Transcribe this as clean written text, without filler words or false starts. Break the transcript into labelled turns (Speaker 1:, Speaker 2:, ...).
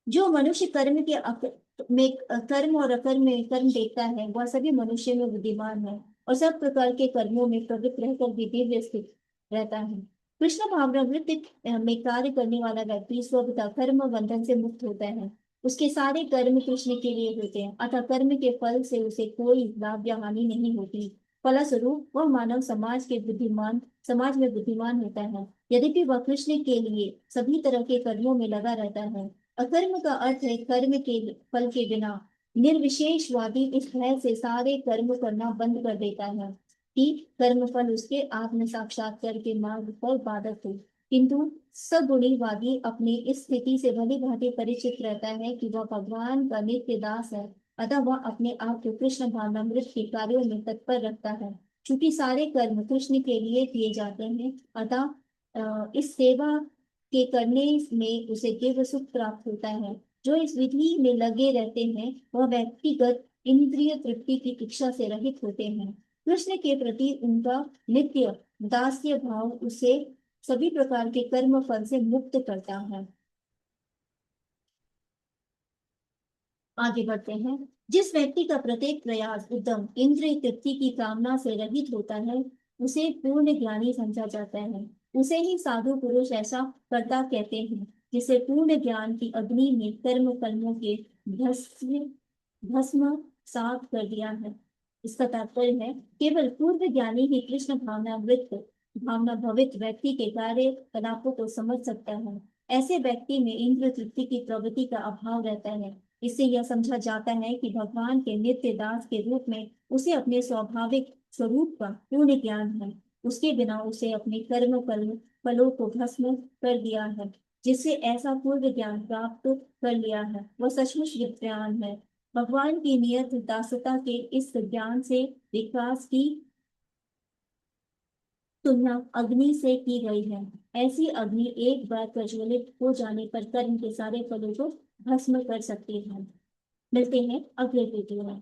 Speaker 1: जो मनुष्य कर्म के में कर्म और अकर्म में कर्म देखता है वह सभी मनुष्य में बुद्धिमान है और सब प्रकार के कर्मों में प्रवृत्त रहकर भी दिव्य स्थित रहता है। कृष्ण भावनावृत्ति में कार्य करने वाला व्यक्ति स्वतः कर्म बंधन से मुक्त होता है। उसके सारे कर्म कृष्ण के लिए होते हैं, अतः कर्म के फल से उसे कोई लाभ या हानि नहीं होती। फलस्वरूप वह मानव समाज में बुद्धिमान होता है। यद्यपि वह कृष्ण के लिए सभी तरह के कर्मों में लगा रहता है। अकर्म का अर्थ है कर्म के फल के बिना। निर्विशेषवादी इस भय से सारे कर्म करना बंद कर देता है कि कर्म फल उसके आत्म साक्षात्कार के मार्ग पर बाधक हो। किंतु सगुणीवादी अपनी इस स्थिति से भली भांति परिचित रहता है कि वह भगवान का नित्य दास है, अतः वह अपने आप को कृष्ण भावनामृत के कार्यों में तत्पर रखता है। चूंकि सारे कर्म कृष्ण के लिए किए जाते हैं, अतः इस सेवा के करने में उसे केवल सुख प्राप्त होता है। जो इस विधि में लगे रहते हैं वह व्यक्तिगत इंद्रिय तृप्ति की इच्छा से रहित होते हैं। कृष्ण के प्रति उनका नित्य दास्य भाव उसे सभी प्रकार के कर्म फल से मुक्त करता है। आगे बढ़ते हैं। जिस व्यक्ति का प्रत्येक प्रयास उद्यम इंद्रिय तृप्ति की कामना से रहित होता है उसे पूर्ण ज्ञानी समझा जाता है। उसे ही साधु पुरुष ऐसा कर्ता कहते हैं जिसे पूर्ण ज्ञान की अग्नि में कर्म कर्मों के भस्म भस्म साफ कर दिया है। इसका तात्पर्य है केवल पूर्व ज्ञानी ही कृष्ण भावना भवित व्यक्ति के कार्य कलापों को समझ सकता है। ऐसे व्यक्ति में इंद्र तृप्ति की प्रवृत्ति का अभाव रहता है। इससे यह समझा जाता है कि भगवान के नित्य दास के रूप में उसे अपने स्वाभाविक स्वरूप का पूर्ण ज्ञान है। उसके बिना उसे अपने फलों को भस्म कर दिया है। जिससे ऐसा पूर्व ज्ञान प्राप्त कर लिया है वह सचमुच विद्वान है। भगवान की नियत दासता के इस ज्ञान से विकास की तुलना अग्नि से की गई है। ऐसी अग्नि एक बार प्रज्वलित हो जाने पर कर्म के सारे फलों को भस्म कर सकती है। मिलते हैं अगले वीडियो में।